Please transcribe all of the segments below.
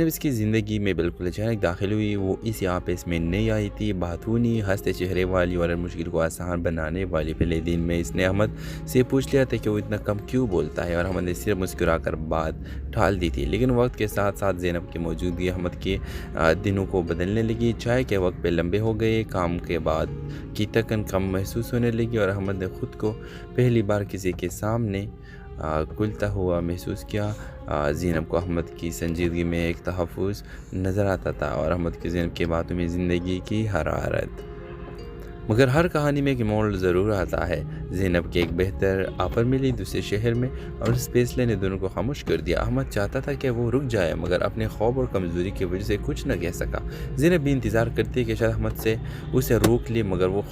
जब इसकी ज़िंदगी में बिल्कुल अचानक दाखिल हुई, वो इस यहाँ पे इसमें नई आई थी, बातूनी हंसते चेहरे वाली और हर मुश्किल को आसान बनाने वाली। पहले दिन में इसने अहमद से पूछ लिया था कि वो इतना कम क्यों बोलता है, और अहमद ने सिर्फ मुस्कुराकर बात टाल दी थी। लेकिन वक्त के साथ साथ ज़ैनब की मौजूदगी अहमद के दिनों को बदलने लगी। चाय के वक्त पे लंबे हो गए, काम के बाद की थकन कम महसूस होने लगी, और अहमद ने खुद को पहली बार किसी के सामने खुलता हुआ महसूस किया। ज़ैनब को अहमद की संजीदगी में एक तहफ़्फ़ुज़ नज़र आता था, और अहमद की ज़ैनब की बातों में ज़िंदगी की हरारत। मगर हर कहानी में एक मोड़ ज़रूर आता है। ज़ैनब के एक बेहतर ऑफर मिली दूसरे शहर में, और इस फैसले ने दोनों को खामोश कर दिया। अहमद चाहता था कि वो रुक जाए, मगर अपने खौफ और कमज़ोरी की वजह से कुछ न कह सका। ज़ैनब भी इंतज़ार करती कि शायद अहमद से उसे रोक ले, मगर वो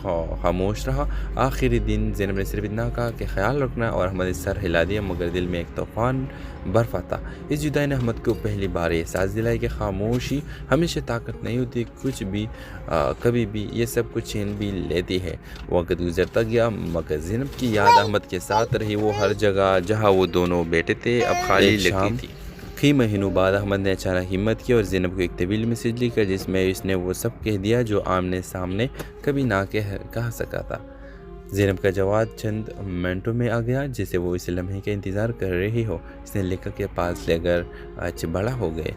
खामोश रहा। आखिरी दिन ज़ैनब ने सिर्फ इतना कहा कि ख्याल रखना, और अहमद ने सर हिला दिया, मगर दिल में एक तूफ़ान बर्फ़ था। इस जुदाई ने अहमद को पहली बार एहसास दिलाई कि खामोशी हमेशा ताकत नहीं होती, कुछ भी कभी भी ये सब कुछ छीन भी लेती है। वक्त गुजरता गया, मगर ज़ैनब की याद अहमद के साथ रही। वो हर जगह जहाँ वो दोनों बैठे थे अब खाली लगती थी। कई महीनों बाद अहमद ने अचानक हिम्मत की और ज़ैनब को एक तवील मैसेज लिखा, जिसमें इसने वो सब कह दिया जो आमने सामने कभी ना कह सका था। ज़ैनब का जवाब चंद मिनटों में आ गया, जैसे वो इस लम्हे का इंतज़ार कर रही हो। इसने लेखक के पास लेकर आज बड़ा हो गए,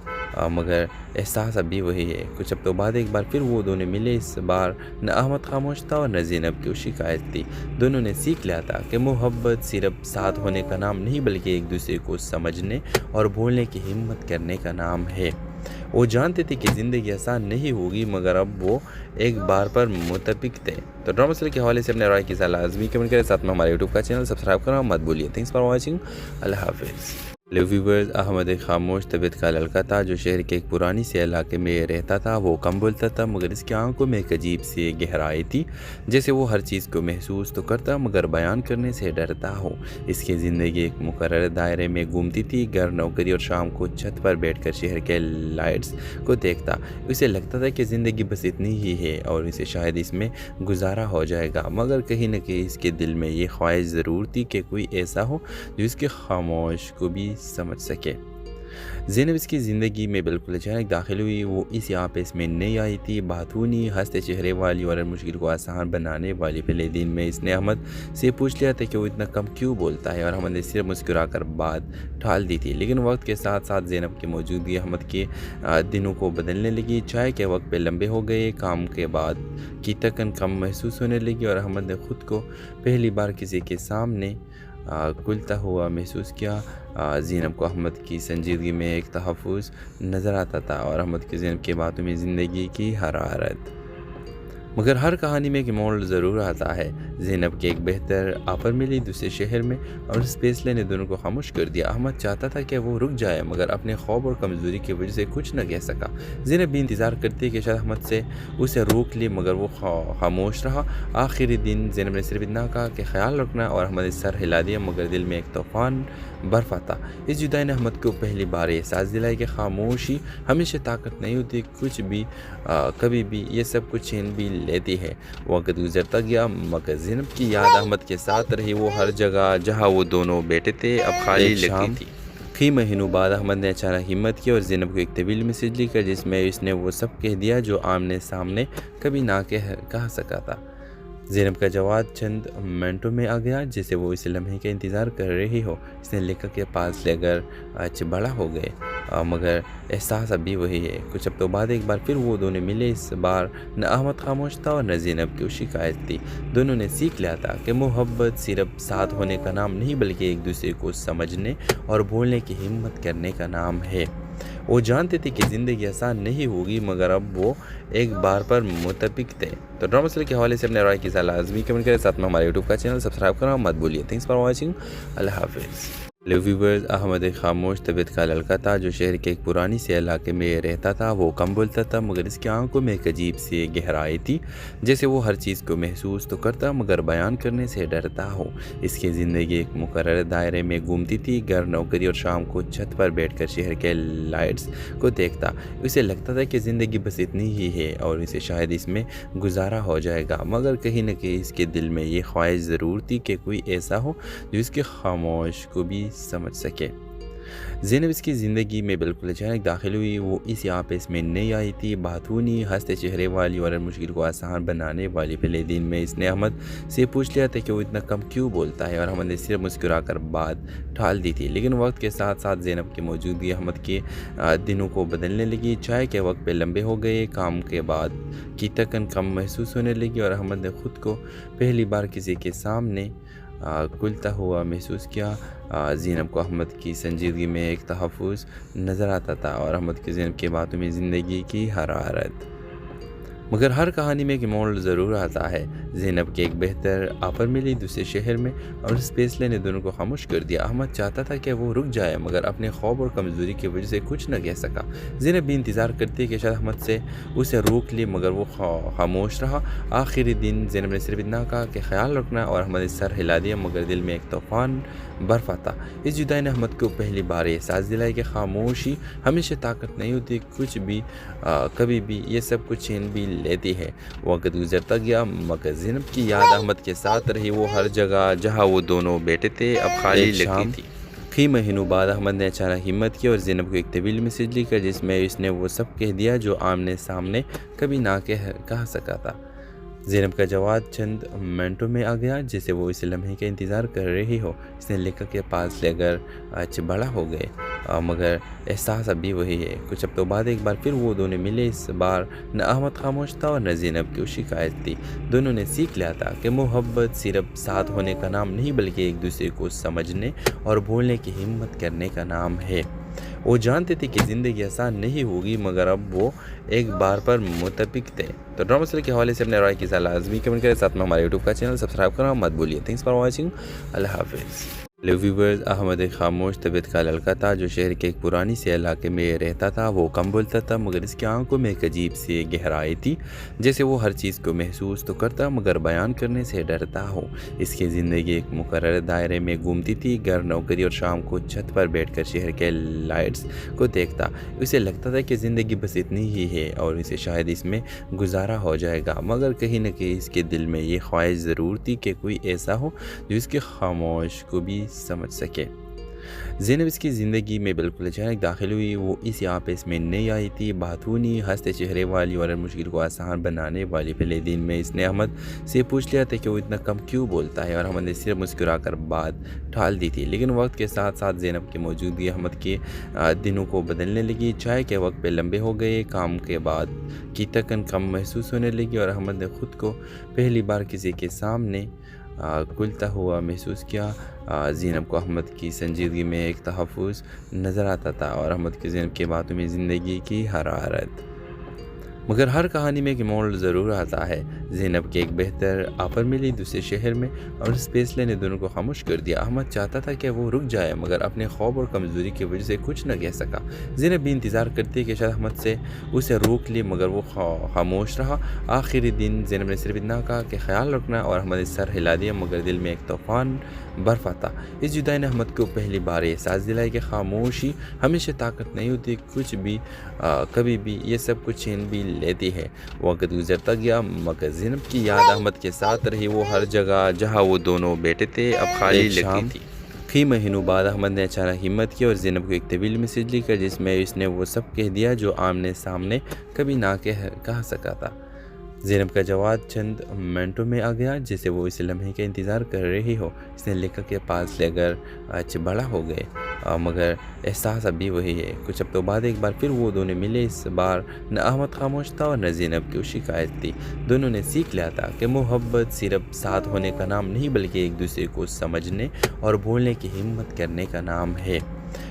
मगर एहसास अभी वही है। कुछ हफ्तों बाद एक बार फिर वो दोनों मिले। इस बार न अहमद खामोश था और न ज़ैनब की शिकायत थी। दोनों ने सीख लिया था कि मोहब्बत सिर्फ साथ होने का नाम नहीं, बल्कि एक दूसरे को समझने और बोलने की हिम्मत करने का नाम है। वो जानते थे कि ज़िंदगी आसान नहीं होगी, मगर अब वो एक बार पर मुतफिक थे। तो ड्रामा सीरियल के हवाले से अपने राय की सलाह लाज़मी कमेंट करें, साथ में हमारे यूट्यूब का चैनल सब्सक्राइब करना मत भूलिए। Thanks for watching. अल्लाह हाफिज़। हेलो व्यूवर्स, अहमद एक खामोश तबीयत का लड़का था जो शहर के एक पुरानी से इलाके में रहता था। वो कम बोलता था, मगर इसकी आंखों में एक अजीब सी गहराई थी, जैसे वो हर चीज़ को महसूस तो करता मगर बयान करने से डरता हो। इसकी ज़िंदगी एक मुकर्रर दायरे में घूमती थी, घर, नौकरी और शाम को छत पर बैठकर शहर के लाइट्स को देखता। उसे लगता था कि ज़िंदगी बस इतनी ही है और इसे शायद इसमें गुजारा हो जाएगा, मगर कहीं न कहीं इसके दिल में ये ख्वाहिश ज़रूर थी कि कोई ऐसा हो जो इसके खामोश को भी समझ सके। ज़ैनब इसकी ज़िंदगी में बिल्कुल अचानक दाखिल हुई। वो इस यहाँ पे इसमें नई आई थी, बातूनी हंसते चेहरे वाली और हर मुश्किल को आसान बनाने वाली। पहले दिन में इसने अहमद से पूछ लिया था कि वो इतना कम क्यों बोलता है, और अहमद ने सिर्फ मुस्कुराकर बात टाल दी थी। लेकिन वक्त के साथ साथ ज़ैनब की मौजूदगी अहमद के दिनों को बदलने लगी। चाय के वक्त पे लंबे हो गए, काम के बाद की थकन कम महसूस होने लगी, और अहमद ने खुद को पहली बार किसी के सामने खुलता हुआ महसूस किया। ज़ैनब को अहमद की संजीदगी में एक तहफ़्फ़ुज़ नज़र आता था, और अहमद की ज़ैनब की बातों में ज़िंदगी की हरारत। मगर हर कहानी में एक मोड़ ज़रूर आता है। ज़ैनब के एक बेहतर ऑफर मिली दूसरे शहर में, और इस फैसले ने दोनों को खामोश कर दिया। अहमद चाहता था कि वो रुक जाए, मगर अपने खौफ और कमज़ोरी की वजह से कुछ न कह सका। ज़ैनब भी इंतज़ार करती कि शायद अहमद से उसे रोक ले, मगर वो खामोश रहा। आखिरी दिन ज़ैनब ने सिर्फ इतना कहा कि ख्याल रखना, और अहमद ने सर हिला दिया, मगर दिल में एक तूफ़ान बर्फ़ था। इस जुदाई ने अहमद को पहली बार एहसास दिलाई कि खामोशी हमेशा ताकत नहीं होती, कुछ भी कभी भी ये सब कुछ छीन भी लेती है। वक्त गुजरता गया, मगर ज़ैनब की याद अहमद के साथ रही। वो हर जगह जहाँ वो दोनों बैठे थे अब खाली लगती थी। कई महीनों बाद अहमद ने अचानक हिम्मत की और ज़ैनब को एक तवील मैसेज लिखा, जिसमें इसने वो सब कह दिया जो आमने सामने कभी ना कह सका था। ज़ैनब का जवाब चंद मिनटों में आ गया, जैसे वो इस लम्हे का इंतज़ार कर रही हो। इसने लेखक के पास लेकर आज बड़ा हो गए, मगर एहसास अभी वही है। कुछ हफ्तों बाद एक बार फिर वो दोनों मिले। इस बार न अहमद खामोश था और न ज़ैनब की शिकायत थी। दोनों ने सीख लिया था कि मोहब्बत सिर्फ साथ होने का नाम नहीं, बल्कि एक दूसरे को समझने और बोलने की हिम्मत करने का नाम है। वो जानते थे कि ज़िंदगी आसान नहीं होगी, मगर अब वो एक बार पर मुतफिक थे। तो ड्रामा सीरियल के हवाले से अपने राय की सलाह लाज़मी कमेंट करें, साथ में हमारे यूट्यूब का चैनल सब्सक्राइब करना मत भूलिए। Thanks for watching. अल्लाह हाफिज़। हेलो व्यूवर्स, अहमद एक खामोश तबीयत का लड़का था जो शहर के एक पुरानी से इलाके में रहता था। वो कम बोलता था, मगर इसकी आंखों में एक अजीब सी गहराई थी, जैसे वो हर चीज़ को महसूस तो करता मगर बयान करने से डरता हो। इसकी ज़िंदगी एक मुकर्रर दायरे में घूमती थी, घर, नौकरी और शाम को छत पर बैठकर शहर के लाइट्स को देखता। उसे लगता था कि ज़िंदगी बस इतनी ही है और इसे शायद इसमें गुजारा हो जाएगा, मगर कहीं न कहीं इसके दिल में ये ख्वाहिश ज़रूर थी कि कोई ऐसा हो जो इसके खामोश को भी समझ सके। ज़ैनब इसकी ज़िंदगी में बिल्कुल अचानक दाखिल हुई। वो इस यहाँ पे इसमें नई आई थी, बातूनी हंसते चेहरे वाली और हर मुश्किल को आसान बनाने वाली। पहले दिन में इसने अहमद से पूछ लिया था कि वो इतना कम क्यों बोलता है, और अहमद ने सिर्फ मुस्कुराकर बात टाल दी थी। लेकिन वक्त के साथ साथ ज़ैनब की मौजूदगी अहमद के दिनों को बदलने लगी। चाय के वक्त पे लंबे हो गए, काम के बाद की थकन कम महसूस होने लगी, और अहमद ने खुद को पहली बार किसी के सामने खुलता हुआ महसूस किया। ज़ैनब को अहमद की संजीदगी में एक तहफ़्फ़ुज़ नज़र आता था, और अहमद की ज़ैनब की बातों में ज़िंदगी की हरारत। मगर हर कहानी में एक मोड़ ज़रूर आता है। ज़ैनब के एक बेहतर ऑफर मिली दूसरे शहर में, और इस फैसले ने दोनों को खामोश कर दिया। अहमद चाहता था कि वो रुक जाए, मगर अपने खौफ और कमज़ोरी की वजह से कुछ न कह सका। ज़ैनब भी इंतज़ार करती है कि शायद अहमद से उसे रोक ले, मगर वो खामोश रहा। आखिरी दिन ज़ैनब ने सिर्फ इतना कहा कि ख्याल रखना, और अहमद ने सर हिला दिया, मगर दिल में एक तूफ़ान बर्फ़ आता। इस जुदाई ने अहमद को पहली बार एहसास दिलाया कि खामोशी हमेशा ताकत नहीं होती, कुछ भी कभी भी ये सब कुछ छीन भी लेती है। वक्त गुजरता गया, मगर ज़ैनब की याद अहमद के साथ रही। वो हर जगह जहाँ वो दोनों बैठे थे अब खाली लगती थी। कई महीनों बाद अहमद ने अचानक हिम्मत की और ज़ैनब को एक तवील मैसेज लिखा, जिसमें इसने वो सब कह दिया जो आमने सामने कभी ना कह सका था। ज़ैनब का जवाब चंद मिनटों में आ गया, जैसे वो इस लम्हे का इंतज़ार कर रही हो। इसने लेखक के पास लेकर बड़ा हो गए, मगर एहसास अभी वही है। कुछ हफ्तों बाद एक बार फिर वो दोनों मिले। इस बार न अहमद खामोश था और न ज़ैनब की शिकायत थी। दोनों ने सीख लिया था कि मोहब्बत सिर्फ साथ होने का नाम नहीं, बल्कि एक दूसरे को समझने और बोलने की हिम्मत करने का नाम है। वो जानते थे कि ज़िंदगी आसान नहीं होगी, मगर अब वो एक बार पर मुतफिक थे। तो ड्रामा सीरियल के हवाले से अपने राय की सलाह लाजमी कमेंट करें, साथ में हमारे यूट्यूब का चैनल सब्सक्राइब करना मत भूलिए। Thanks for watching. अल्लाह हाफिज़। हेलो व्यूवर्स, अहमद एक खामोश तबीयत का लड़का था जो शहर के एक पुरानी से इलाके में रहता था। वो कम बोलता था, मगर इसकी आंखों में एक अजीब सी गहराई थी, जैसे वो हर चीज़ को महसूस तो करता मगर बयान करने से डरता हो। इसकी ज़िंदगी एक मुकर्रर दायरे में घूमती थी, घर, नौकरी और शाम को छत पर बैठकर शहर के लाइट्स को देखता। उसे लगता था कि ज़िंदगी बस इतनी ही है और इसे शायद इसमें गुजारा हो जाएगा, मगर कहीं न कहीं इसके दिल में ये ख्वाहिश ज़रूर थी कि कोई ऐसा हो जो इसके खामोश को भी समझ सके। ज़ैनब इसकी ज़िंदगी में बिल्कुल अचानक दाखिल हुई। वो इस यहाँ पे इसमें नई आई थी, बातूनी हंसते चेहरे वाली और हर मुश्किल को आसान बनाने वाली। पहले दिन में इसने अहमद से पूछ लिया था कि वो इतना कम क्यों बोलता है, और अहमद ने सिर्फ मुस्कुराकर बात टाल दी थी। लेकिन वक्त के साथ साथ ज़ैनब की मौजूदगी अहमद के दिनों को बदलने लगी। चाय के वक्त पे लंबे हो गए, काम के बाद की थकन कम महसूस होने लगी, और अहमद ने खुद को पहली बार किसी के सामने खुलता हुआ महसूस किया। ज़ैनब को अहमद की संजीदगी में एक तहफ़्फ़ुज़ नज़र आता था, और अहमद की ज़ैनब की बातों में ज़िंदगी की हरारत। मगर हर कहानी में एक मोड़ ज़रूर आता है। ज़ैनब के एक बेहतर ऑफर मिली दूसरे शहर में, और इस फैसले ने दोनों को खामोश कर दिया। अहमद चाहता था कि वो रुक जाए, मगर अपने खौफ और कमज़ोरी की वजह से कुछ न कह सका। ज़ैनब भी इंतज़ार करती है कि शायद अहमद से उसे रोक ले, मगर वो खामोश रहा। आखिरी दिन ज़ैनब ने सिर्फ इतना कहा कि ख्याल रखना, और अहमद ने सर हिला दिया, मगर दिल में एक तूफ़ान बर्फ़ आता। इस जुदाई ने अहमद को पहली बार एहसास दिलाया कि खामोशी हमेशा ताकत नहीं होती, कुछ भी कभी भी ये सब कुछ छीन भी लेती है। वक्त गुजरता गया, मगर ज़ैनब की याद अहमद के साथ रही। वो हर जगह जहाँ वो दोनों बैठे थे अब खाली लगती थी। कई महीनों बाद अहमद ने अचानक हिम्मत की और ज़ैनब को एक तवील मैसेज लिखा, जिसमें इसने वो सब कह दिया जो आमने सामने कभी ना कह सका था। ज़ैनब का जवाब चंद मिनटों में आ गया, जैसे वो इस लम्हे का इंतज़ार कर रही हो। इसने लेखक के पास लेकर बड़ा हो गए, मगर एहसास अभी वही है। कुछ हफ्तों बाद एक बार फिर वो दोनों मिले। इस बार न अहमद खामोश था और न ज़ैनब की शिकायत थी। दोनों ने सीख लिया था कि मोहब्बत सिर्फ साथ होने का नाम नहीं, बल्कि एक दूसरे को समझने और बोलने की हिम्मत करने का नाम है।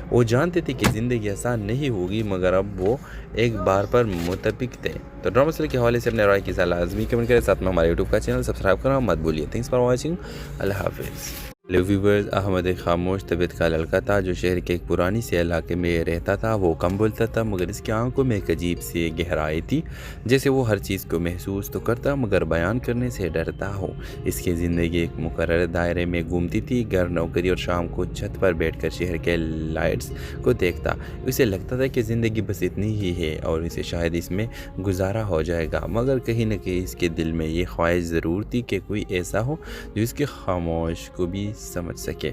वो जानते थे कि ज़िंदगी आसान नहीं होगी, मगर अब वो एक बार पर मुतफिक थे। तो ड्रामा सीरियल के हवाले से अपने राय की सलाह लाजमी कमेंट करें, साथ में हमारे यूट्यूब का चैनल सब्सक्राइब करना मत भूलिए। Thanks for watching. अल्लाह हाफिज़। हेलो व्यूवर्स, अहमद एक खामोश तबीयत का लड़का था जो शहर के एक पुरानी से इलाके में रहता था। वो कम बोलता था, मगर इसकी आंखों में एक अजीब सी गहराई थी, जैसे वो हर चीज़ को महसूस तो करता मगर बयान करने से डरता हो। इसकी ज़िंदगी एक मुकर्रर दायरे में घूमती थी, घर, नौकरी और शाम को छत पर बैठकर शहर के लाइट्स को देखता। उसे लगता था कि ज़िंदगी बस इतनी ही है और इसे शायद इसमें गुजारा हो जाएगा, मगर कहीं न कहीं इसके दिल में ये ख्वाहिश ज़रूर थी कि कोई ऐसा हो जो इसके खामोश को भी समझ सके।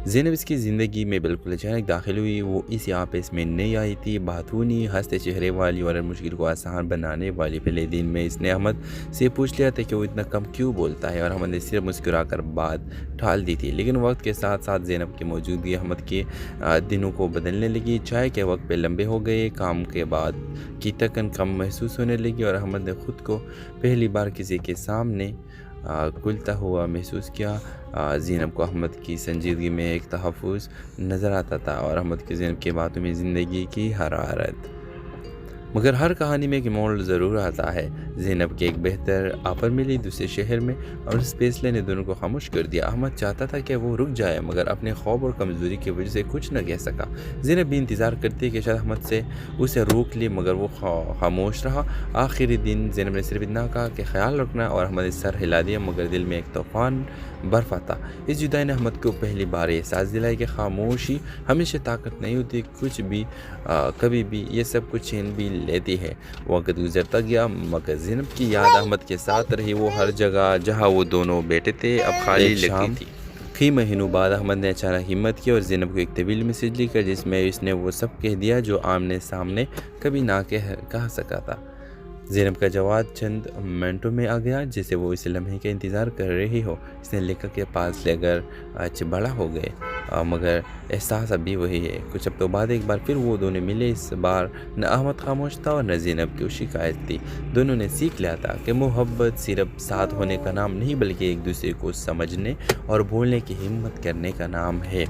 ज़ैनब इसकी ज़िंदगी में बिल्कुल अचानक दाखिल हुई। वो इस यहाँ पे इसमें नहीं आई थी। बातूनी हंसते चेहरे वाली और मुश्किल को आसान बनाने वाली। पहले दिन में इसने अहमद से पूछ लिया था कि वो इतना कम क्यों बोलता है, और अहमद ने सिर्फ मुस्कुरा कर बात टाल दी थी। लेकिन वक्त के साथ साथ ज़ैनब की मौजूदगी अहमद के दिनों को बदलने लगी। चाय के वक्त पे लंबे हो गए, काम के बाद की थकन कम महसूस होने लगी, और अहमद ने खुद को पहली बार किसी के सामने खुलता हुआ महसूस किया। ज़ैनब को अहमद की संजीदगी में एक तहफ़्फ़ुज़ नज़र आता था, और अहमद की ज़ैनब की बातों में ज़िंदगी की हरारत। मगर हर कहानी में एक मोड़ ज़रूर आता है। ज़ैनब के एक बेहतर ऑफर मिली दूसरे शहर में, और इस फैसले ने दोनों को खामोश कर दिया। अहमद चाहता था कि वो रुक जाए, मगर अपने खौफ और कमज़ोरी की वजह से कुछ न कह सका। ज़ैनब भी इंतज़ार करती है कि शायद अहमद से उसे रोक ले, मगर वो खामोश रहा। आखिरी दिन ज़ैनब ने सिर्फ इतना कहा कि ख्याल रखना, और अहमद ने सर हिला दिया, मगर दिल में एक तूफ़ान बर्फ आता। इस जुदाई ने अहमद को पहली बार एहसास दिलाया कि खामोशी हमेशा ताकत नहीं होती, कुछ भी कभी भी ये सब कुछ छीन भी लेती है। वक्त गुजरता गया, मगर ज़ैनब की याद अहमद के साथ रही। वो हर जगह जहाँ वो दोनों बैठे थे अब खाली लगती थी। कई महीनों बाद अहमद ने अचानक हिम्मत की और ज़ैनब को एक तवील मैसेज लिखा, जिसमें इसने वो सब कह दिया जो आमने सामने कभी ना कह सका था। ज़ैनब का जवाब चंद मिनटों में आ गया, जैसे वो इस लम्हे का इंतज़ार कर रही हो। इसने लिखा के पास लेकर आज बड़ा हो गए, मगर एहसास अभी वही है। कुछ हफ्तों बाद एक बार फिर वो दोनों मिले। इस बार न अहमद खामोश था और न ज़ैनब की शिकायत थी। दोनों ने सीख लिया था कि मोहब्बत सिर्फ साथ होने का नाम नहीं, बल्कि एक दूसरे को समझने और बोलने की हिम्मत करने का नाम है।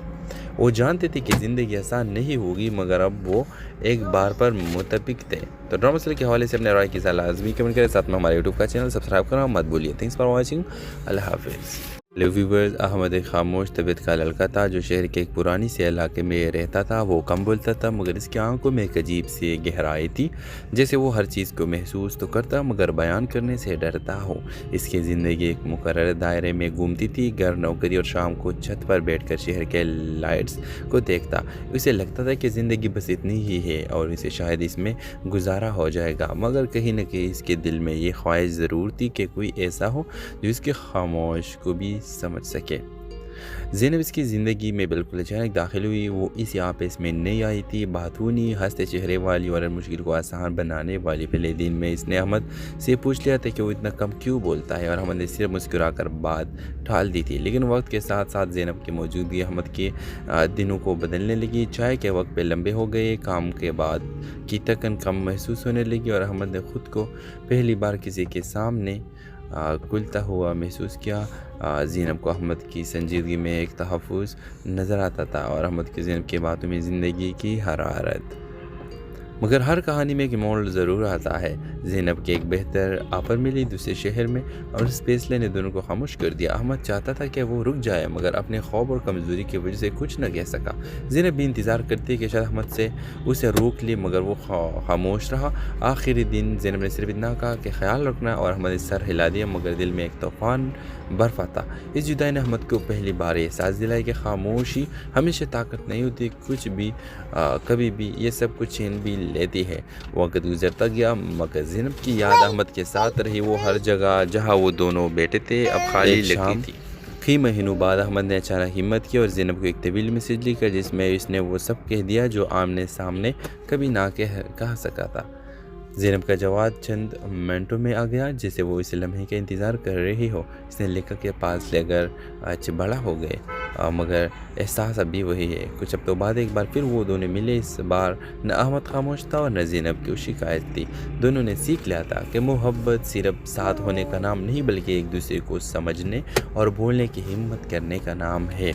वो जानते थे कि ज़िंदगी आसान नहीं होगी, मगर अब वो एक बार पर मुतफिक थे। तो ड्रामा सीरियल के हवाले से अपने राय की सलाह लाजमी कमेंट करें। साथ में हमारे यूट्यूब का चैनल सब्सक्राइब करना मत भूलिए। Thanks for watching. अल्लाह हाफिज़। हेलो व्यूवर्स, अहमद एक खामोश तबीयत का लड़का था जो शहर के एक पुरानी से इलाके में रहता था। वो कम बोलता था, मगर इसकी आंखों में एक अजीब सी गहराई थी, जैसे वो हर चीज़ को महसूस तो करता मगर बयान करने से डरता हो। इसकी ज़िंदगी एक मुकर्रर दायरे में घूमती थी, घर, नौकरी और शाम को छत पर बैठकर शहर के लाइट्स को देखता। उसे लगता था कि ज़िंदगी बस इतनी ही है और इसे शायद इसमें गुजारा हो जाएगा, मगर कहीं न कहीं इसके दिल में ये ख्वाहिश ज़रूर थी कि कोई ऐसा हो जो इसके खामोश को भी समझ सके। ज़ैनब इसकी ज़िंदगी में बिल्कुल अचानक दाखिल हुई। वो इस यहाँ पे इसमें नहीं आई थी। बातूनी हंसते चेहरे वाली और मुश्किल को आसान बनाने वाली। पहले दिन में इसने अहमद से पूछ लिया था कि वो इतना कम क्यों बोलता है, और अहमद ने सिर्फ मुस्कुरा कर बात टाल दी थी। लेकिन वक्त के साथ साथ ज़ैनब की मौजूदगी अहमद के दिनों को बदलने लगी। चाय के वक्त पे लंबे हो गए, काम के बाद की थकन कम महसूस होने लगी, और अहमद ने खुद को पहली बार किसी के सामने खुलता हुआ महसूस किया। ज़ैनब को अहमद की संजीदगी में एक तहफ़्फ़ुज़ नज़र आता था, और अहमद की ज़ैनब की बातों में ज़िंदगी की हरारत। मगर हर कहानी में एक मोड़ ज़रूर आता है। ज़ैनब के एक बेहतर ऑफर मिली दूसरे शहर में, और इस फैसले ने दोनों को खामोश कर दिया। अहमद चाहता था कि वो रुक जाए, मगर अपने खौफ और कमज़ोरी की वजह से कुछ न कह सका। ज़ैनब भी इंतज़ार करती है कि शायद अहमद से उसे रोक ले, मगर वो खामोश रहा। आखिरी दिन ज़ैनब ने सिर्फ इतना कहा कि ख्याल रखना, और अहमद ने सर हिला दिया, मगर दिल में एक तूफ़ान बर्फ आता। इस जुदाई ने अहमद को पहली बार एहसास दिलाया कि खामोशी हमेशा ताकत नहीं होती, कुछ भी कभी भी ये सब कुछ छीन भी लेती है। वक्त गुजरता गया, मगर ज़ैनब की याद अहमद के साथ रही। वो हर जगह जहाँ वो दोनों बैठे थे अब खाली लगती थी। कई महीनों बाद अहमद ने अचानक हिम्मत की और ज़ैनब को एक तवील मैसेज लिखा, जिसमें इसने वो सब कह दिया जो आमने सामने कभी ना कह सका था। ज़ैनब का जवाब चंद मिनटों में आ गया, जैसे वो इस लम्हे का इंतज़ार कर रही हो। इसने लिखा के पास लेकर आज बड़ा हो गए, मगर एहसास अभी वही है। कुछ हफ्तों बाद एक बार फिर वो दोनों मिले। इस बार न अहमद खामोश था और न ज़ैनब की शिकायत थी। दोनों ने सीख लिया था कि मोहब्बत सिर्फ साथ होने का नाम नहीं, बल्कि एक दूसरे को समझने और बोलने की हिम्मत करने का नाम है।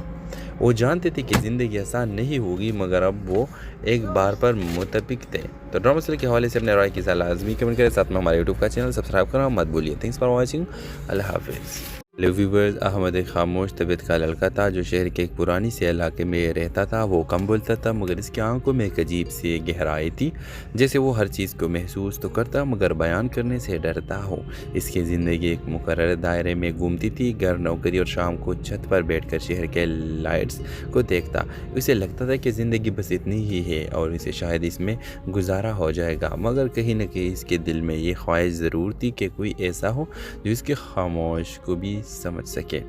वो जानते थे कि ज़िंदगी आसान नहीं होगी, मगर अब वो एक बार पर मुतफिक थे। तो ड्रामा सीरियल के हवाले से अपने राय की सलाह लाजमी कमेंट करें। साथ में हमारे यूट्यूब का चैनल सब्सक्राइब करना मत भूलिए। Thanks for watching. अल्लाह हाफिज़। हेलो व्यूवर्स, अहमद एक खामोश तबीयत का लड़का था जो शहर के एक पुरानी से इलाके में रहता था। वो कम बोलता था, मगर इसकी आंखों में एक अजीब सी गहराई थी, जैसे वो हर चीज़ को महसूस तो करता मगर बयान करने से डरता हो। इसकी ज़िंदगी एक मुकर्रर दायरे में घूमती थी, घर, नौकरी और शाम को छत पर बैठकर शहर के लाइट्स को देखता। उसे लगता था कि ज़िंदगी बस इतनी ही है और इसे शायद इसमें गुजारा हो जाएगा, मगर कहीं न कहीं इसके दिल में ये ख्वाहिश ज़रूर थी कि कोई ऐसा हो जो इसके खामोश को भी समझ सके।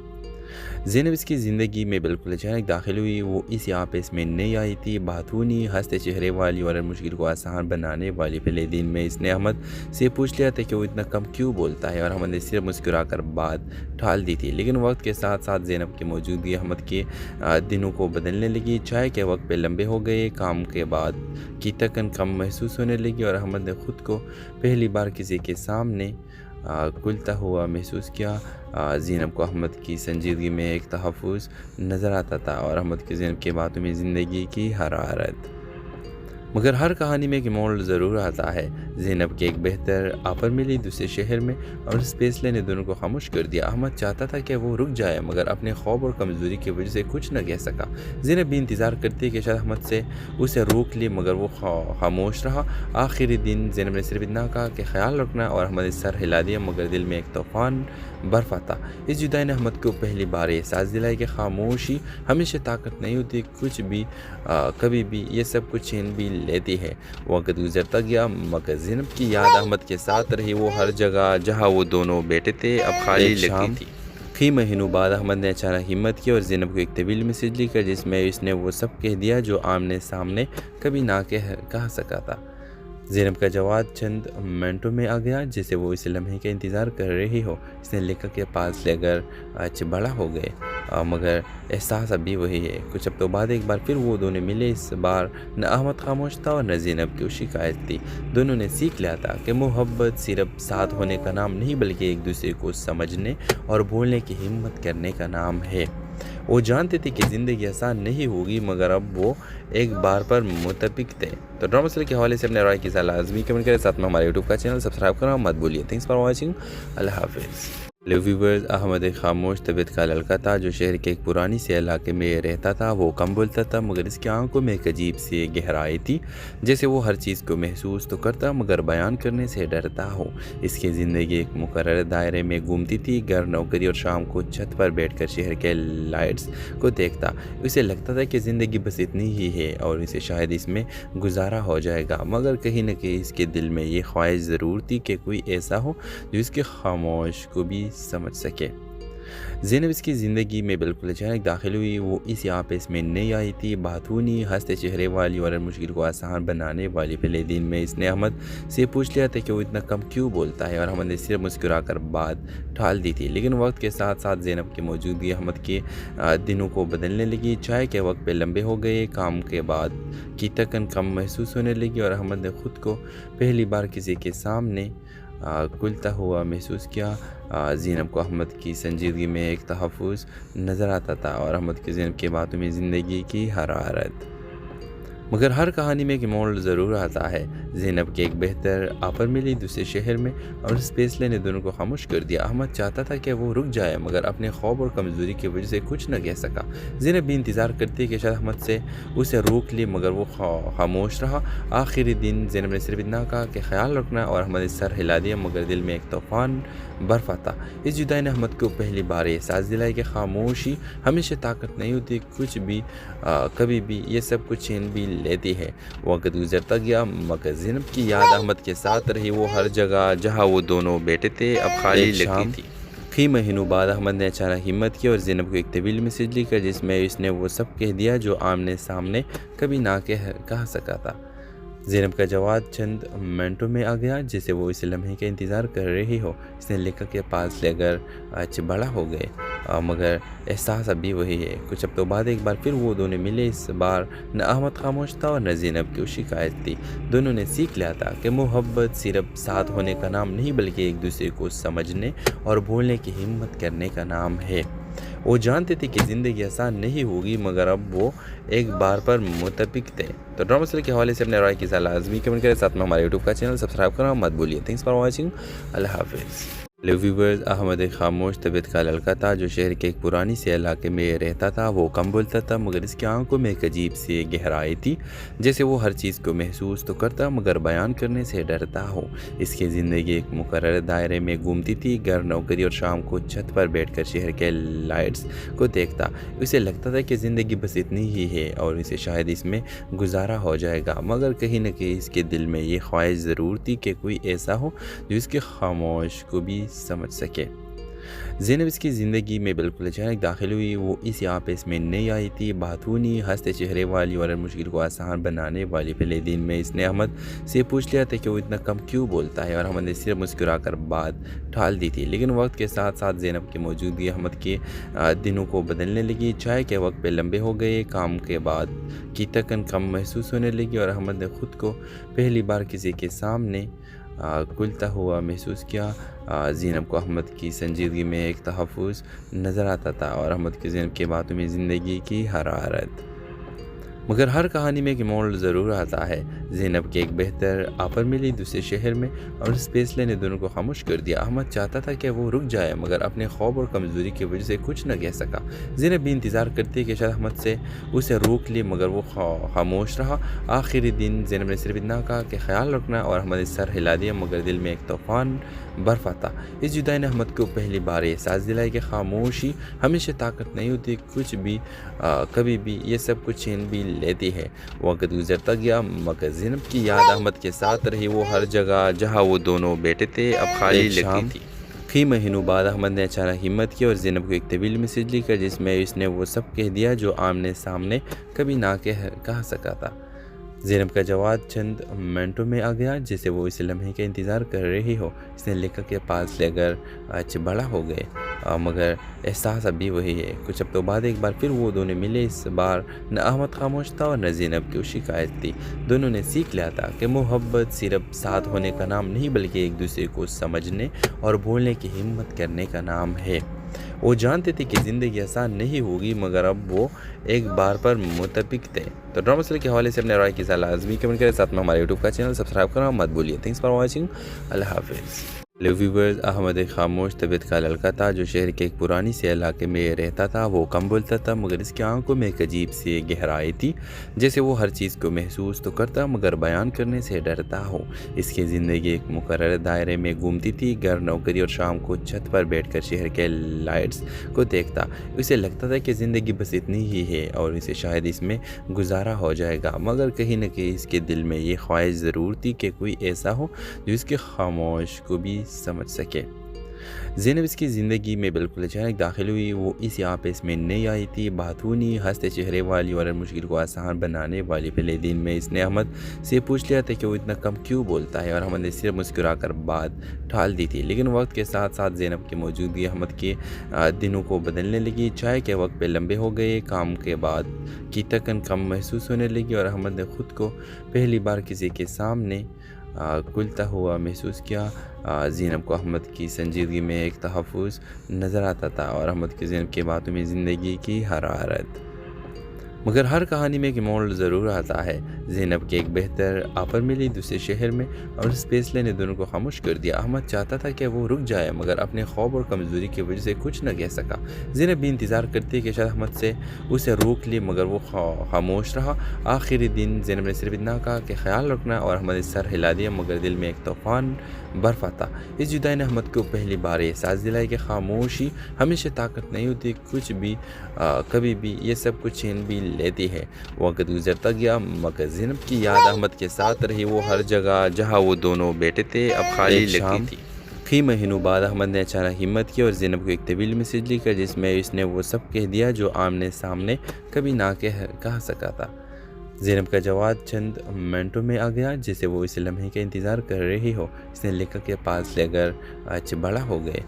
ज़ैनब इसकी ज़िंदगी में बिल्कुल अचानक दाखिल हुई। वो इस यहाँ पे इसमें नई आई थी, बातूनी हंसते चेहरे वाली और हर मुश्किल को आसान बनाने वाली। पहले दिन में इसने अहमद से पूछ लिया था कि वो इतना कम क्यों बोलता है और अहमद ने सिर्फ मुस्कुराकर बात टाल दी थी। लेकिन वक्त के साथ साथ ज़ैनब की मौजूदगी अहमद के दिनों को बदलने लगी। चाय के वक्त पे लंबे हो गए, काम के बाद की थकन कम महसूस होने लगी और अहमद ने खुद को पहली बार किसी के सामने खुलता हुआ महसूस किया। ज़ैनब को अहमद की संजीदगी में एक तहफ़्फ़ुज़ नज़र आता था और अहमद की ज़ैनब की बातों में ज़िंदगी की हरारत। मगर हर कहानी में एक मोड़ ज़रूर आता है। ज़ैनब के एक बेहतर ऑफर मिली दूसरे शहर में और इस फैसले ने दोनों को खामोश कर दिया। अहमद चाहता था कि वो रुक जाए मगर अपने खौफ और कमज़ोरी की वजह से कुछ न कह सका। ज़ैनब भी इंतज़ार करती कि शायद अहमद से उसे रोक ले मगर वो खामोश रहा। आखिरी दिन ज़ैनब ने सिर्फ इतना कहा कि ख्याल रखना और अहमद ने सर हिला दिया मगर दिल में एक तूफ़ान बर्फ़ आता। इस जुदाई ने अहमद को पहली बार एहसास दिलाई कि खामोशी हमेशा ताकत नहीं होती, कुछ भी कभी भी ये सब कुछ छीन भी लेती है। वक्त गुजरता गया मगर ज़ैनब की याद अहमद के साथ रही। वो हर जगह जहाँ वो दोनों बैठे थे अब खाली लगती थी। कई महीनों बाद अहमद ने अचानक हिम्मत की और ज़ैनब को एक तवील मैसेज लिखा जिसमें इसने वो सब कह दिया जो आमने सामने कभी ना कह सका था। ज़ैनब का जवाब चंद मिनटों में आ गया, जैसे वो इस लम्हे का इंतज़ार कर रही हो। इसने लेखक के पास लेकर अच्छा बड़ा हो गए मगर एहसास अभी वही है। कुछ हफ्तों बाद एक बार फिर वो दोनों मिले। इस बार न अहमद खामोश था और न ज़ैनब की शिकायत थी। दोनों ने सीख लिया था कि मोहब्बत सिर्फ साथ होने का नाम नहीं बल्कि एक दूसरे को समझने और बोलने की हिम्मत करने का नाम है। वो जानते थे कि ज़िंदगी आसान नहीं होगी मगर अब वो एक बार पर मुतफिक थे। तो ड्रामा सीरियल के हवाले से अपने राय की सलाह लाजमी कमेंट करें। साथ में हमारे यूट्यूब का चैनल सब्सक्राइब करना मत भूलिए। Thanks for watching. अल्लाह हाफिज़। हेलो व्यूवर्स, अहमद एक खामोश तबीयत का लड़का था जो शहर के एक पुरानी से इलाके में रहता था। वो कम बोलता था मगर इसकी आंखों में एक अजीब सी गहराई थी, जैसे वो हर चीज़ को महसूस तो करता मगर बयान करने से डरता हो। इसकी ज़िंदगी एक मुकर्रर दायरे में घूमती थी, घर, नौकरी और शाम को छत पर बैठकर शहर के लाइट्स को देखता। उसे लगता था कि ज़िंदगी बस इतनी ही है और इसे शायद इसमें गुजारा हो जाएगा मगर कहीं न कहीं इसके दिल में ये ख्वाहिश ज़रूर थी कि कोई ऐसा हो जो इसके खामोश को भी समझ सके। ज़ैनब इसकी ज़िंदगी में बिल्कुल अचानक दाखिल हुई। वो इस यहाँ पे इसमें नई आई थी, बातूनी हंसते चेहरे वाली और हर मुश्किल को आसान बनाने वाली। पहले दिन में इसने अहमद से पूछ लिया था कि वो इतना कम क्यों बोलता है और अहमद ने सिर्फ मुस्कुराकर बात टाल दी थी। लेकिन वक्त के साथ साथ ज़ैनब की मौजूदगी अहमद के दिनों को बदलने लगी। चाय के वक्त पे लंबे हो गए, काम के बाद की थकन कम महसूस होने लगी और अहमद ने खुद को पहली बार किसी के सामने खुलता हुआ महसूस किया। ज़ैनब को अहमद की संजीदगी में एक तहफ़्फ़ुज़ नज़र आता था और अहमद की ज़ैनब की बातों में ज़िंदगी की हरारत। मगर हर कहानी में एक मोड़ ज़रूर आता है। ज़ैनब के एक बेहतर ऑफर मिली दूसरे शहर में और इस फैसले ने दोनों को खामोश कर दिया। अहमद चाहता था कि वो रुक जाए मगर अपने खौफ और कमज़ोरी की वजह से कुछ न कह सका। ज़ैनब भी इंतज़ार करती कि शायद अहमद से उसे रोक ले मगर वो खामोश रहा। आखिरी दिन ज़ैनब ने सिर्फ इतना कहा कि ख्याल रखना और अहमद ने सर हिला दिया मगर दिल में एक तूफ़ान बर्फ़ आता। इस जुदाई ने अहमद को पहली बार एहसास दिलाई कि खामोशी हमेशा ताकत नहीं होती, कुछ भी कभी भी ये सब कुछ छीन भी लेती है। वक्त गुजरता गया मगर ज़ैनब की याद अहमद के साथ रही। वो हर जगह जहाँ वो दोनों बैठे थे अब खाली लगती थी। कई महीनों बाद अहमद ने अचानक हिम्मत की और ज़ैनब को एक तवील मैसेज लिखा जिसमें इसने वो सब कह दिया जो आमने सामने कभी ना कह सका था। ज़ैनब का जवाब चंद मिनटों में आ गया, जैसे वो इस लम्हे का इंतज़ार कर रही हो। इसने लेखक के पास लेकर अच्छा बड़ा हो गए मगर एहसास अभी वही है। कुछ हफ्तों बाद एक बार फिर वो दोनों मिले। इस बार न अहमद खामोश था और न ज़ैनब की शिकायत थी। दोनों ने सीख लिया था कि मोहब्बत सिर्फ साथ होने का नाम नहीं बल्कि एक दूसरे को समझने और बोलने की हिम्मत करने का नाम है। वो जानते थे कि ज़िंदगी आसान नहीं होगी मगर अब वो एक बार पर मुतफिक थे। तो ड्रामा सीरियल के हवाले से अपने राय की सलाह लाजमी कमेंट करें। साथ में हमारे यूट्यूब का चैनल सब्सक्राइब करना मत भूलिए। Thanks for watching. अल्लाह हाफिज़। हेलो व्यूवर्स, अहमद एक खामोश तबीयत का लड़का था जो शहर के एक पुरानी से इलाके में रहता था। वो कम बोलता था मगर इसकी आंखों में एक अजीब सी गहराई थी, जैसे वो हर चीज़ को महसूस तो करता मगर बयान करने से डरता हो। इसकी ज़िंदगी एक मुकर्रर दायरे में घूमती थी, घर, नौकरी और शाम को छत पर बैठकर शहर के लाइट्स को देखता। उसे लगता था कि ज़िंदगी बस इतनी ही है और इसे शायद इसमें गुजारा हो जाएगा मगर कहीं न कहीं इसके दिल में ये ख्वाहिश ज़रूर थी कि कोई ऐसा हो जो इसके खामोश को भी समझ सके। ज़ैनब इसकी ज़िंदगी में बिल्कुल अचानक दाखिल हुई। वो इस यहाँ पे इसमें नई आई थी, बातूनी हंसते चेहरे वाली और हर मुश्किल को आसान बनाने वाली। पहले दिन में इसने अहमद से पूछ लिया था कि वो इतना कम क्यों बोलता है, और अहमद ने सिर्फ मुस्कुरा कर बात टाल दी थी। लेकिन वक्त के साथ साथ ज़ैनब की मौजूदगी अहमद के दिनों को बदलने लगी। चाय के वक्त पे लंबे हो गए, काम के बाद की थकन कम महसूस होने लगी, और अहमद ने खुद को पहली बार किसी के सामने खुलता हुआ महसूस किया। ज़ैनब को अहमद की संजीदगी में एक तहफ़्फ़ुज़ नज़र आता था, और अहमद की ज़ैनब की बातों में ज़िंदगी की हरारत। मगर हर कहानी में एक मोड़ ज़रूर आता है। ज़ैनब के एक बेहतर ऑफर मिली दूसरे शहर में, और इस फैसले ने दोनों को खामोश कर दिया। अहमद चाहता था कि वो रुक जाए, मगर अपने खौफ और कमज़ोरी की वजह से कुछ न कह सका। ज़ैनब भी इंतज़ार करती है कि शायद अहमद से उसे रोक ले, मगर वो खामोश रहा। आखिरी दिन ज़ैनब ने सिर्फ इतना कहा कि ख्याल रखना, और अहमद ने सर हिला दिया, मगर दिल में एक तूफ़ान बर्फ आता। इस जुदाई ने अहमद को पहली बार एहसास दिलाया कि खामोशी हमेशा ताकत नहीं होती, कुछ भी कभी भी ये सब कुछ छीन भी लेती है। वक्त गुजरता गया, मगर ज़ैनब की याद अहमद के साथ रही। वो हर जगह जहाँ वो दोनों बैठे थे अब खाली लगती थी। कई महीनों बाद अहमद ने अचानक हिम्मत की और ज़ैनब को एक तवील मैसेज लिखा, जिसमें इसने वो सब कह दिया जो आमने सामने कभी ना कह सका था। ज़ैनब का जवाब चंद मिनटों में आ गया, जैसे वो इस लम्हे का इंतज़ार कर रही हो। इसने लेखक के पास लेकर आज बड़ा हो गए, मगर एहसास अभी वही है। कुछ हफ्तों बाद एक बार फिर वो दोनों मिले। इस बार न अहमद खामोश था और न ज़ैनब की शिकायत थी। दोनों ने सीख लिया था कि मोहब्बत सिर्फ साथ होने का नाम नहीं, बल्कि एक दूसरे को समझने और बोलने की हिम्मत करने का नाम है। वो जानते थे कि ज़िंदगी आसान नहीं होगी, मगर अब वो एक बार पर मुतफिक थे। तो ड्रामा सीरियल के हवाले से अपने राय की सलाह लाज़मी कमेंट करें। साथ में हमारे यूट्यूब का चैनल सब्सक्राइब करना मत भूलिए। Thanks for watching. अल्लाह हाफिज़। हेलो व्यूवर्स, अहमद एक खामोश तबीयत का लड़का था जो शहर के एक पुरानी से इलाके में रहता था। वो कम बोलता था, मगर इसकी आंखों में एक अजीब सी गहराई थी, जैसे वो हर चीज़ को महसूस तो करता मगर बयान करने से डरता हो। इसकी ज़िंदगी एक मुकर्रर दायरे में घूमती थी, घर, नौकरी और शाम को छत पर बैठकर शहर के लाइट्स को देखता। उसे लगता था कि ज़िंदगी बस इतनी ही है और इसे शायद इसमें गुजारा हो जाएगा, मगर कहीं न कहीं इसके दिल में ये ख्वाहिश ज़रूर थी कि कोई ऐसा हो जो इसके खामोश को भी समझ सके। ज़ैनब इसकी ज़िंदगी में बिल्कुल अचानक दाखिल हुई। वो इस यहाँ पे इसमें नई आई थी, बातूनी हंसते चेहरे वाली और हर मुश्किल को आसान बनाने वाली। पहले दिन में इसने अहमद से पूछ लिया था कि वो इतना कम क्यों बोलता है, और अहमद ने सिर्फ मुस्कुरा कर बात टाल दी थी। लेकिन वक्त के साथ साथ ज़ैनब की मौजूदगी अहमद के दिनों को बदलने लगी। चाय के वक्त पे लंबे हो गए, काम के बाद की थकन कम महसूस होने लगी, और अहमद ने खुद को पहली बार किसी के सामने खुलता हुआ महसूस किया। ज़ैनब को अहमद की संजीदगी में एक तहफ़्फ़ुज़ नज़र आता था, और अहमद की ज़ैनब की बातों में ज़िंदगी की हरारत। मगर हर कहानी में एक मोड़ ज़रूर आता है। ज़ैनब के एक बेहतर ऑफर मिली दूसरे शहर में, और इस फैसले ने दोनों को खामोश कर दिया। अहमद चाहता था कि वो रुक जाए, मगर अपने खौफ और कमज़ोरी की वजह से कुछ न कह सका। ज़ैनब भी इंतज़ार करती है कि शायद अहमद से उसे रोक ले, मगर वो खामोश रहा। आखिरी दिन ज़ैनब ने सिर्फ इतना कहा कि ख्याल रखना, और अहमद ने सर हिला दिया, मगर दिल में एक तूफ़ान बर्फ आता। इस जुदाई ने अहमद को पहली बार एहसास दिलाया कि खामोशी हमेशा ताकत नहीं होती, कुछ भी कभी भी ये सब कुछ छीन भी लेती है। वक्त गुजरता गया, मगर ज़ैनब की याद अहमद के साथ रही। वो हर जगह जहाँ वो दोनों बैठे थे अब खाली लगती थी। कई महीनों बाद अहमद ने अचानक हिम्मत की और ज़ैनब को एक तवील मैसेज लिखा, जिसमें इसने वो सब कह दिया जो आमने सामने कभी ना कह सका था। ज़ैनब का जवाब चंद मिनटों में आ गया, जैसे वो इस लम्हे का इंतज़ार कर रही हो। इसने लेखक के पास लेकर आज बड़ा हो गए,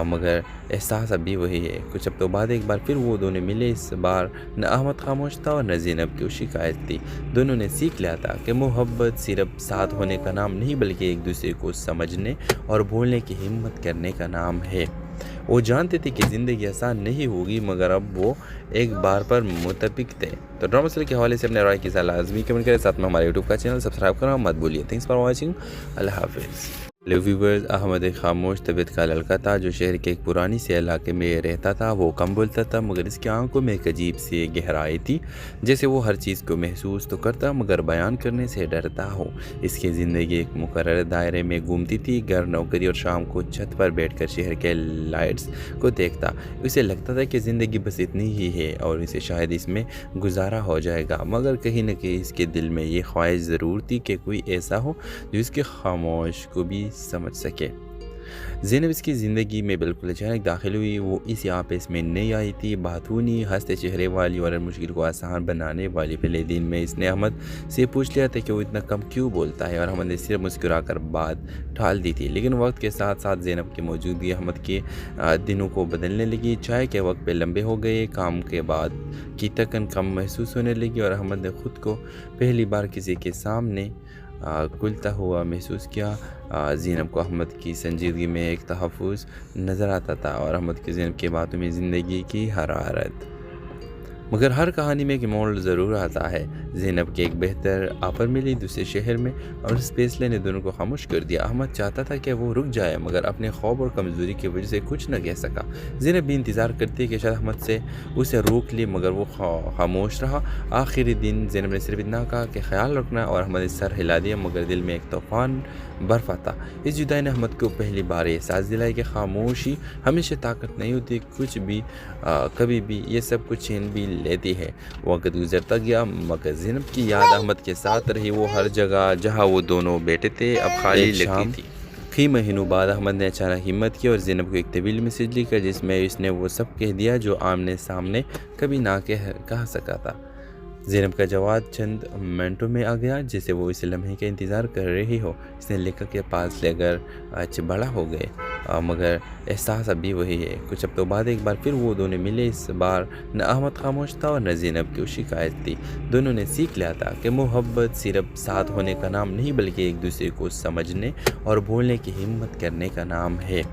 मगर एहसास अभी वही है। कुछ हफ्तों बाद एक बार फिर वो दोनों मिले। इस बार न अहमद खामोश था और न ज़ैनब की शिकायत थी। दोनों ने सीख लिया था कि मोहब्बत सिर्फ साथ होने का नाम नहीं, बल्कि एक दूसरे को समझने और बोलने की हिम्मत करने का नाम है। वो जानते थे कि ज़िंदगी आसान नहीं होगी, मगर अब वो एक बार पर मुतफिक थे। तो ड्रामा सीरियल के हवाले से अपने राय की सलाह लाज़मी कमेंट करें। साथ में हमारे यूट्यूब का चैनल सब्सक्राइब करना मत भूलिए। Thanks for watching. अल्लाह हाफिज़। हेलो व्यूवर्स, अहमद एक खामोश तबीयत का लड़का था जो शहर के एक पुरानी से इलाके में रहता था। वो कम बोलता था, मगर इसकी आंखों में एक अजीब सी गहराई थी, जैसे वो हर चीज़ को महसूस तो करता मगर बयान करने से डरता हो। इसकी ज़िंदगी एक मुकर्रर दायरे में घूमती थी, घर, नौकरी और शाम को छत पर बैठकर शहर के लाइट्स को देखता। उसे लगता था कि ज़िंदगी बस इतनी ही है और इसे शायद इसमें गुजारा हो जाएगा, मगर कहीं न कहीं इसके दिल में ये ख्वाहिश ज़रूर थी कि कोई ऐसा हो जो इसके खामोश को भी समझ सके। ज़ैनब इसकी ज़िंदगी में बिल्कुल अचानक दाखिल हुई। वो इस यहाँ पे इसमें नई आई थी, बातूनी, हंसते चेहरे वाली और हर मुश्किल को आसान बनाने वाली। पहले दिन में इसने अहमद से पूछ लिया था कि वो इतना कम क्यों बोलता है, और अहमद ने सिर्फ मुस्कुरा कर बात टाल दी थी। लेकिन वक्त के साथ साथ ज़ैनब की मौजूदगी अहमद के दिनों को बदलने लगी। चाय के वक्त पे लंबे हो गए, काम के बाद की थकन कम महसूस होने लगी, और अहमद ने खुद को पहली बार किसी के सामने खुलता हुआ महसूस किया। ज़ैनब को अहमद की संजीदगी में एक तहफ़्फ़ुज़ नज़र आता था, और अहमद की ज़ैनब की बातों में ज़िंदगी की हरारत। मगर हर कहानी में एक मोड़ ज़रूर आता है। ज़ैनब के एक बेहतर ऑफर मिली दूसरे शहर में, और इस फैसले ने दोनों को खामोश कर दिया। अहमद चाहता था कि वो रुक जाए, मगर अपने खौफ और कमज़ोरी की वजह से कुछ न कह सका। ज़ैनब भी इंतज़ार करती कि शायद अहमद से उसे रोक ले, मगर वो खामोश रहा। आखिरी दिन ज़ैनब ने सिर्फ इतना कहा कि ख्याल रखना, और अहमद ने सर हिला दिया, मगर दिल में एक तूफ़ान बर्फ़ था। इस जुदाई ने अहमद को पहली बार एहसास दिलाया कि खामोशी हमेशा ताकत नहीं होती, कुछ भी कभी भी ये सब कुछ छीन भी लेती है। वक्त गुजरता गया, मगर ज़ैनब की याद अहमद के साथ रही। वो हर जगह जहाँ वो दोनों बैठे थे अब खाली लगती थी। कई महीनों बाद अहमद ने अचानक हिम्मत की और ज़ैनब को एक तवील मैसेज लिखा, जिसमें इसने वो सब कह दिया जो आमने सामने कभी ना कह सका था। ज़ैनब का जवाब चंद मिनटों में आ गया, जैसे वो इस लम्हे का इंतज़ार कर रही हो। इसने लेखक के पास लेकर आज बड़ा हो गए, मगर एहसास अभी वही है। कुछ हफ्तों बाद एक बार फिर वो दोनों मिले। इस बार न अहमद खामोश था और न ज़ैनब की शिकायत थी। दोनों ने सीख लिया था कि मोहब्बत सिर्फ साथ होने का नाम नहीं, बल्कि एक दूसरे को समझने और बोलने की हिम्मत करने का नाम है।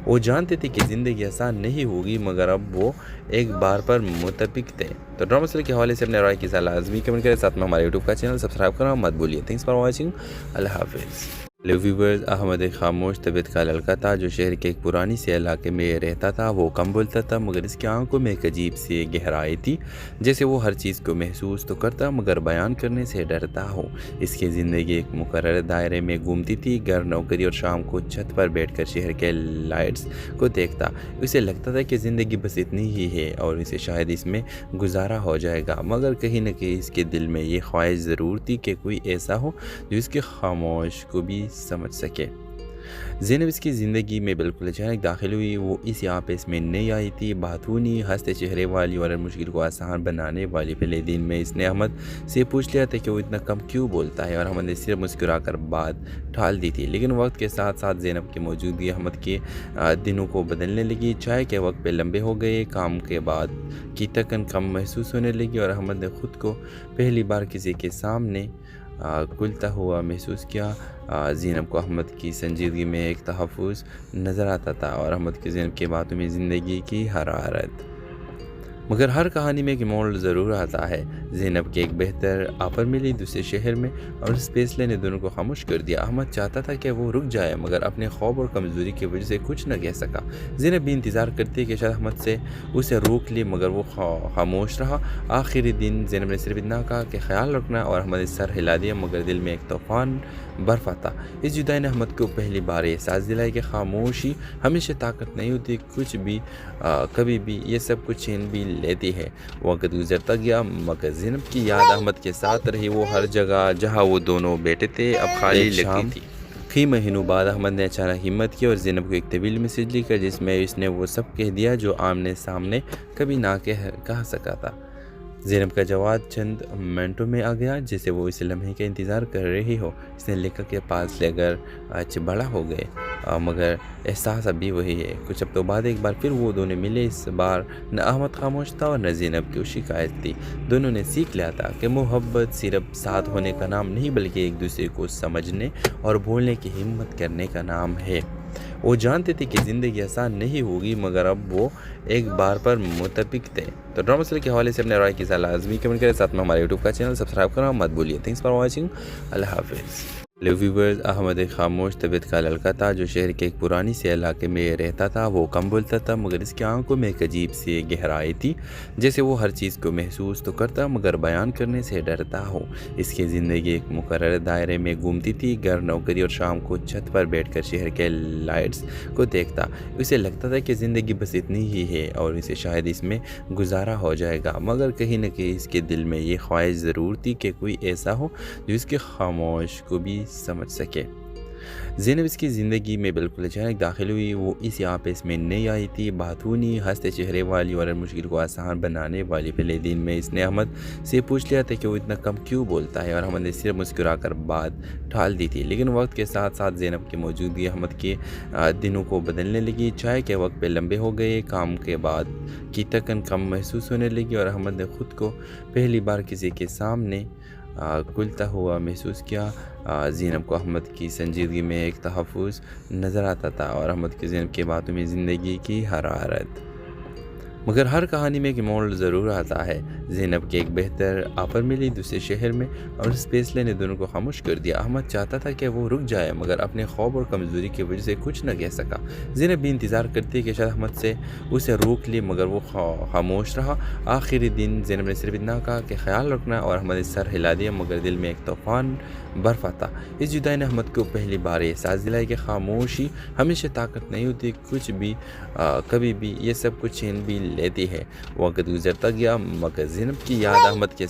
वो जानते थे कि ज़िंदगी आसान नहीं होगी, मगर अब वो एक बार पर मुतफिक थे। तो ड्रामा सीरियल के हवाले से अपने राय की सलाह लाजमी कमेंट करें। साथ में हमारे यूट्यूब का चैनल सब्सक्राइब करना मत भूलिए। Thanks for watching. अल्लाह हाफिज़। हेलो व्यूवर्स, अहमद एक खामोश तबीयत का लड़का था जो शहर के एक पुरानी से इलाके में रहता था। वो कम बोलता था, मगर इसकी आंखों में एक अजीब सी गहराई थी, जैसे वो हर चीज़ को महसूस तो करता मगर बयान करने से डरता हो। इसकी ज़िंदगी एक मुकर्रर दायरे में घूमती थी, घर, नौकरी और शाम को छत पर बैठकर शहर के लाइट्स को देखता। उसे लगता था कि ज़िंदगी बस इतनी ही है और इसे शायद इसमें गुजारा हो जाएगा, मगर कहीं न कहीं इसके दिल में ये ख्वाहिश ज़रूर थी कि कोई ऐसा हो जो इसके खामोश को भी समझ सके। ज़ैनब इसकी ज़िंदगी में बिल्कुल अचानक दाखिल हुई। वो इस यहाँ पे इसमें नई आई थी, बातूनी, हंसते चेहरे वाली और हर मुश्किल को आसान बनाने वाली। पहले दिन में इसने अहमद से पूछ लिया था कि वो इतना कम क्यों बोलता है, और अहमद ने सिर्फ मुस्कुरा कर बात टाल दी थी। लेकिन वक्त के साथ साथ ज़ैनब की मौजूदगी अहमद के दिनों को बदलने लगी। चाय के वक्त पे लंबे हो गए, काम के बाद की थकन कम महसूस होने लगी, और अहमद ने खुद को पहली बार किसी के सामने खुलता हुआ महसूस किया। ज़ैनब को अहमद की संजीदगी में एक तहफ़्फ़ुज़ नज़र आता था, और अहमद की ज़ैनब की बातों में ज़िंदगी की हरारत। मगर हर कहानी में एक मोड़ ज़रूर आता है। ज़ैनब के एक बेहतर ऑफर मिली दूसरे शहर में, और इस फैसले ने दोनों को खामोश कर दिया। अहमद चाहता था कि वो रुक जाए, मगर अपने खौफ और कमज़ोरी की वजह से कुछ न कह सका। ज़ैनब भी इंतज़ार करती कि शायद अहमद से उसे रोक ले, मगर वो खामोश रहा। आखिरी दिन ज़ैनब ने सिर्फ इतना कहा कि ख्याल रखना, और अहमद ने सर हिला दिया, मगर दिल में एक तूफ़ान बर्फ़ था। इस जुदाई ने अहमद को पहली बार एहसास दिलाया कि खामोशी हमेशा ताकत नहीं होती, कुछ भी कभी भी ये सब कुछ छीन भी लेती है। वक्त गुजरता गया, मगर ज़ैनब की याद अहमद के साथ रही। वो हर जगह जहाँ वो दोनों बैठे थे अब खाली लगती थी। कई महीनों बाद अहमद ने अचानक हिम्मत की और ज़ैनब को एक तवील मैसेज लिखा, जिसमें इसने वो सब कह दिया जो आमने सामने कभी ना कह सका था। ज़ैनब का जवाब चंद मिनटों में आ गया, जैसे वो इस लम्हे का इंतज़ार कर रही हो। इसने लेखक के पास लेकर आज बड़ा हो गए, मगर एहसास अभी वही है। कुछ हफ्तों बाद एक बार फिर वो दोनों मिले। इस बार न अहमद खामोश था और न ज़ैनब की शिकायत थी। दोनों ने सीख लिया था कि मोहब्बत सिर्फ साथ होने का नाम नहीं, बल्कि एक दूसरे को समझने और बोलने की हिम्मत करने का नाम है। वो जानते थे कि ज़िंदगी आसान नहीं होगी, मगर अब वो एक बार पर मुतफिक थे। तो ड्रामा सीरियल के हवाले से अपने राय की सलाह लाजमी कमेंट करें। साथ में हमारे यूट्यूब का चैनल सब्सक्राइब करना मत भूलिए। Thanks for watching. अल्लाह हाफिज़। हेलो व्यूवर्स, अहमद एक खामोश तबीयत का लड़का था जो शहर के एक पुरानी से इलाके में रहता था। वो कम बोलता था, मगर इसकी आंखों में एक अजीब सी गहराई थी, जैसे वो हर चीज़ को महसूस तो करता मगर बयान करने से डरता हो। इसकी ज़िंदगी एक मुकर्रर दायरे में घूमती थी, घर, नौकरी और शाम को छत पर बैठकर शहर के लाइट्स को देखता। उसे लगता था कि ज़िंदगी बस इतनी ही है और इसे शायद इसमें गुजारा हो जाएगा, मगर कहीं न कहीं इसके दिल में ये ख्वाहिश ज़रूर थी कि कोई ऐसा हो जो इसके खामोश को भी समझ सके। زینب اس کی زندگی میں بالکل اچانک داخل ہوئی. وہ اس یہاں پہ اس میں نہیں آئی تھی. باتونی ہنستے چہرے والی اور ہر مشکل کو آسان بنانے والی. پہلے دن میں اس نے احمد سے پوچھ لیا تھا کہ وہ اتنا کم کیوں بولتا ہے اور احمد نے صرف مسکرا کر بات ٹال دی تھی. لیکن وقت کے ساتھ ساتھ زینب کی موجودگی احمد کے دنوں کو بدلنے لگی. چائے کے وقت پہ لمبے ہو گئے. کام کے بعد کی تھکن کم محسوس ہونے لگی اور احمد نے خود کو پہلی بار کسی کے سامنے کھلتا ہوا محسوس کیا. زینب کو احمد کی سنجیدگی میں ایک تحفظ نظر آتا تھا اور احمد کی زینب کی باتوں میں زندگی کی حرارت. مگر ہر کہانی میں ایک موڑ ضرور آتا ہے. زینب کے ایک بہتر آفر ملی دوسرے شہر میں اور اس فیصلے نے دونوں کو خاموش کر دیا. احمد چاہتا تھا کہ وہ رک جائے مگر اپنے خوف اور کمزوری کی وجہ سے کچھ نہ کہہ سکا. زینب بھی انتظار کرتی کہ شاید احمد سے اسے روک لی مگر وہ خاموش رہا. آخری دن زینب نے صرف اتنا کہا کہ خیال رکھنا اور احمد نے سر ہلا دیا مگر دل میں ایک طوفان برفا تھا. اس جدائی نے احمد کو پہلی بار احساس دلایا کہ خاموشی ہمیشہ طاقت نہیں ہوتی. کچھ بھی کبھی بھی یہ سب کچھ چھین بھی لیتی ہے. وقت گزرتا گیا مگر زینب کی یاد احمد کے